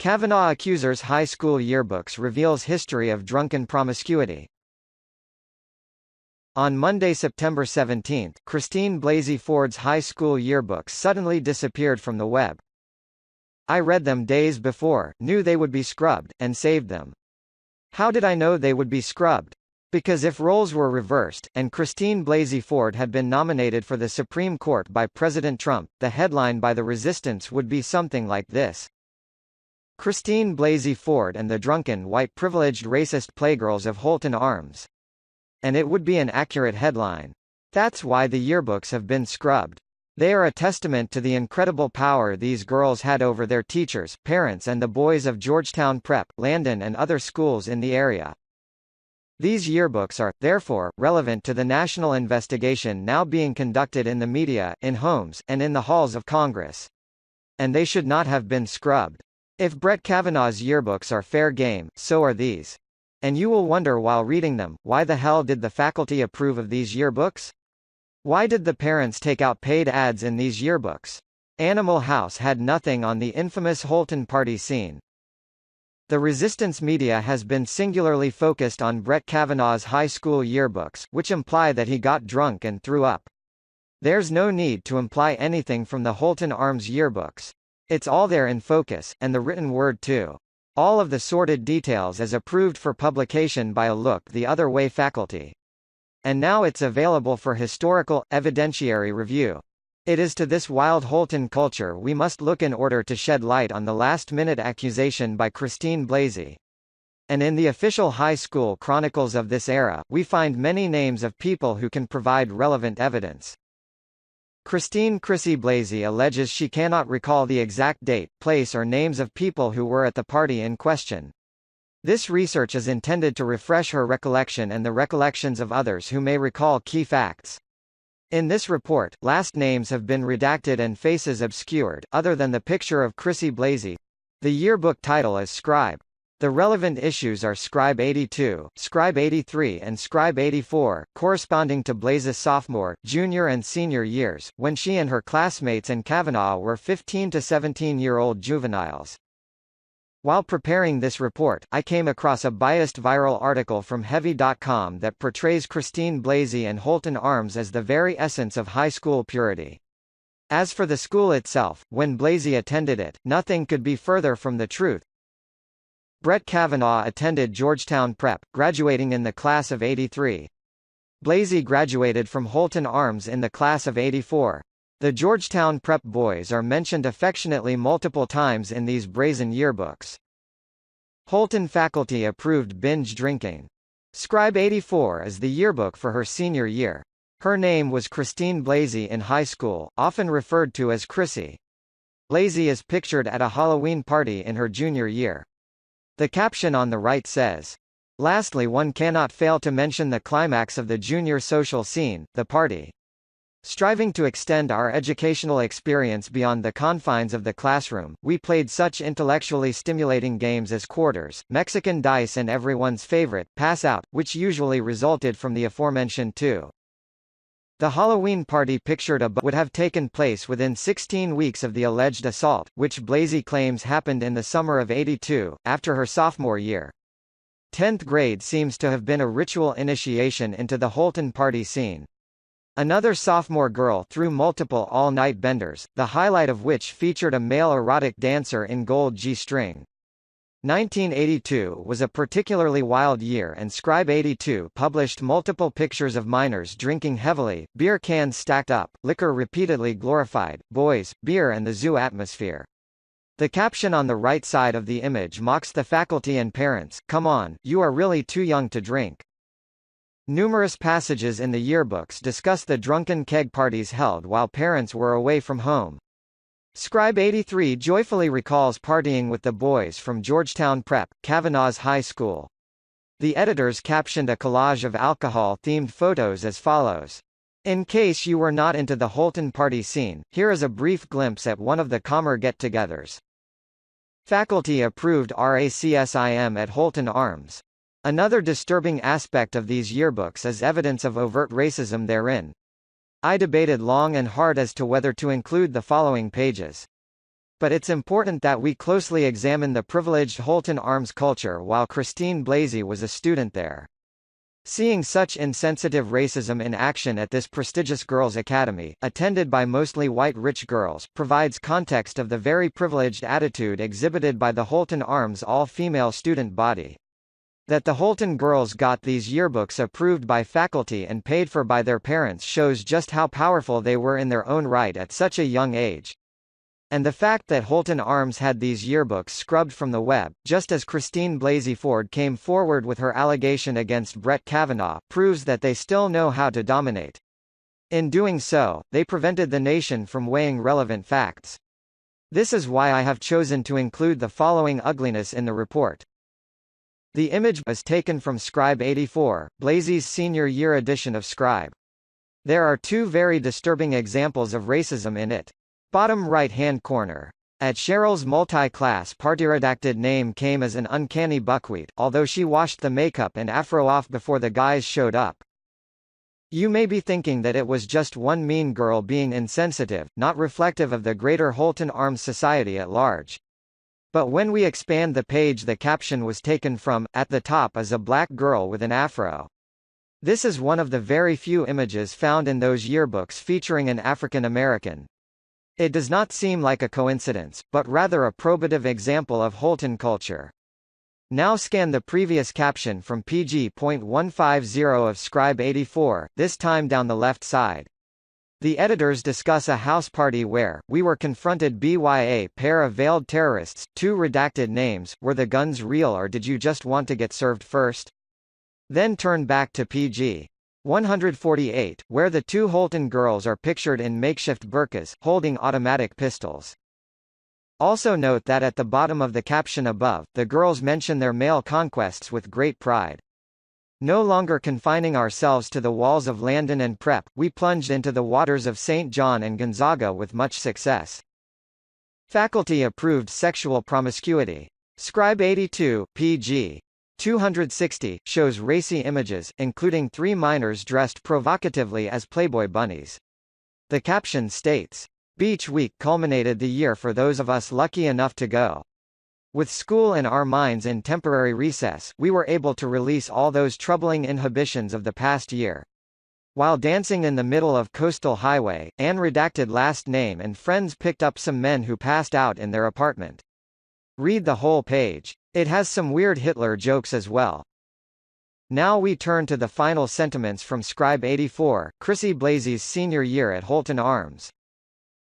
Kavanaugh Accuser's high school yearbooks reveals history of drunken promiscuity. On Monday, September 17, Christine Blasey Ford's high school yearbooks suddenly disappeared from the web. I read them days before, knew they would be scrubbed, and saved them. How did I know they would be scrubbed? Because if roles were reversed, and Christine Blasey Ford had been nominated for the Supreme Court by President Trump, the headline by the resistance would be something like this: Christine Blasey Ford and the drunken white privileged racist playgirls of Holton Arms. And it would be an accurate headline. That's why the yearbooks have been scrubbed. They are a testament to the incredible power these girls had over their teachers, parents and the boys of Georgetown Prep, Landon and other schools in the area. These yearbooks are, therefore, relevant to the national investigation now being conducted in the media, in homes, and in the halls of Congress. And they should not have been scrubbed. If Brett Kavanaugh's yearbooks are fair game, so are these. And you will wonder while reading them, why the hell did the faculty approve of these yearbooks? Why did the parents take out paid ads in these yearbooks? Animal House had nothing on the infamous Holton party scene. The resistance media has been singularly focused on Brett Kavanaugh's high school yearbooks, which imply that he got drunk and threw up. There's no need to imply anything from the Holton Arms yearbooks. It's all there in focus, and the written word too. All of the sordid details as approved for publication by a look the other way faculty. And now it's available for historical, evidentiary review. It is to this wild Holton culture we must look in order to shed light on the last-minute accusation by Christine Blasey. And in the official high school chronicles of this era, we find many names of people who can provide relevant evidence. Christine Chrissy Blasey alleges she cannot recall the exact date, place or names of people who were at the party in question. This research is intended to refresh her recollection and the recollections of others who may recall key facts. In this report, last names have been redacted and faces obscured, other than the picture of Chrissy Blasey. The yearbook title is Scribe. The relevant issues are Scribe 82, Scribe 83 and Scribe 84, corresponding to Blasey's sophomore, junior and senior years, when she and her classmates and Kavanaugh were 15 to 17-year-old juveniles. While preparing this report, I came across a biased viral article from Heavy.com that portrays Christine Blasey and Holton Arms as the very essence of high school purity. As for the school itself, when Blasey attended it, nothing could be further from the truth. Brett Kavanaugh attended Georgetown Prep, graduating in the class of '83. Blasey graduated from Holton Arms in the class of '84. The Georgetown Prep boys are mentioned affectionately multiple times in these brazen yearbooks. Holton faculty approved binge drinking. Scribe 84 is the yearbook for her senior year. Her name was Christine Blasey in high school, often referred to as Chrissy. Blasey is pictured at a Halloween party in her junior year. The caption on the right says, "Lastly, one cannot fail to mention the climax of the junior social scene, the party. Striving to extend our educational experience beyond the confines of the classroom, we played such intellectually stimulating games as quarters, Mexican dice and everyone's favorite, Pass Out, which usually resulted from the aforementioned two." The Halloween party pictured above would have taken place within 16 weeks of the alleged assault, which Blasey claims happened in the summer of '82, after her sophomore year. 10th grade seems to have been a ritual initiation into the Holton party scene. Another sophomore girl threw multiple all-night benders, the highlight of which featured a male erotic dancer in gold G-string. 1982 was a particularly wild year and Scribe 82 published multiple pictures of minors drinking heavily, beer cans stacked up, liquor repeatedly glorified, boys, beer and the zoo atmosphere. The caption on the right side of the image mocks the faculty and parents, "Come on, you are really too young to drink." Numerous passages in the yearbooks discuss the drunken keg parties held while parents were away from home. Scribe 83 joyfully recalls partying with the boys from Georgetown Prep, Kavanaugh's high school. The editors captioned a collage of alcohol-themed photos as follows. In case you were not into the Holton party scene, here is a brief glimpse at one of the calmer get-togethers. Faculty approved RACSIM at Holton Arms. Another disturbing aspect of these yearbooks is evidence of overt racism therein. I debated long and hard as to whether to include the following pages. But it's important that we closely examine the privileged Holton Arms culture while Christine Blasey was a student there. Seeing such insensitive racism in action at this prestigious girls' academy, attended by mostly white rich girls, provides context of the very privileged attitude exhibited by the Holton Arms all-female student body. That the Holton girls got these yearbooks approved by faculty and paid for by their parents shows just how powerful they were in their own right at such a young age. And the fact that Holton Arms had these yearbooks scrubbed from the web, just as Christine Blasey Ford came forward with her allegation against Brett Kavanaugh, proves that they still know how to dominate. In doing so, they prevented the nation from weighing relevant facts. This is why I have chosen to include the following ugliness in the report. The image is taken from Scribe 84, Blasey's senior year edition of Scribe. There are two very disturbing examples of racism in it. Bottom right-hand corner. At Cheryl's multi-class party-redacted name came as an uncanny buckwheat, although she washed the makeup and afro off before the guys showed up. You may be thinking that it was just one mean girl being insensitive, not reflective of the greater Holton Arms society at large. But when we expand the page, the caption was taken from, at the top is a black girl with an afro. This is one of the very few images found in those yearbooks featuring an African American. It does not seem like a coincidence, but rather a probative example of Holton culture. Now scan the previous caption from pg.150 of Scribe 84, this time down the left side. The editors discuss a house party where, we were confronted by a pair of veiled terrorists, two redacted names, were the guns real or did you just want to get served first? Then turn back to pg. 148, where the two Holton girls are pictured in makeshift burqas, holding automatic pistols. Also note that at the bottom of the caption above, the girls mention their male conquests with great pride. No longer confining ourselves to the walls of Landon and Prep, we plunged into the waters of St. John and Gonzaga with much success. Faculty-approved sexual promiscuity. Scribe 82, pg. 260, shows racy images, including three minors dressed provocatively as Playboy bunnies. The caption states, "Beach Week culminated the year for those of us lucky enough to go. With school and our minds in temporary recess, we were able to release all those troubling inhibitions of the past year. While dancing in the middle of Coastal Highway, an redacted last name and friends picked up some men who passed out in their apartment." Read the whole page. It has some weird Hitler jokes as well. Now we turn to the final sentiments from Scribe 84, Chrissy Blasey's senior year at Holton Arms.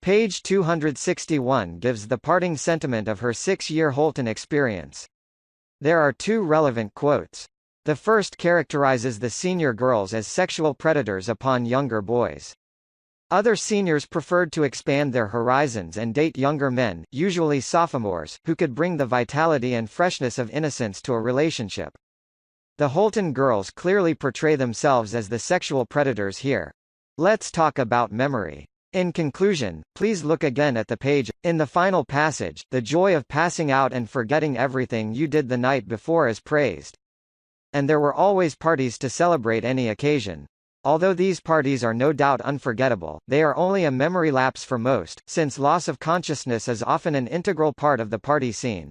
Page 261 gives the parting sentiment of her 6-year Holton experience. There are two relevant quotes. The first characterizes the senior girls as sexual predators upon younger boys. Other seniors preferred to expand their horizons and date younger men, usually sophomores, who could bring the vitality and freshness of innocence to a relationship. The Holton girls clearly portray themselves as the sexual predators here. Let's talk about memory. In conclusion, please look again at the page. In the final passage, the joy of passing out and forgetting everything you did the night before is praised. And there were always parties to celebrate any occasion. Although these parties are no doubt unforgettable, they are only a memory lapse for most, since loss of consciousness is often an integral part of the party scene.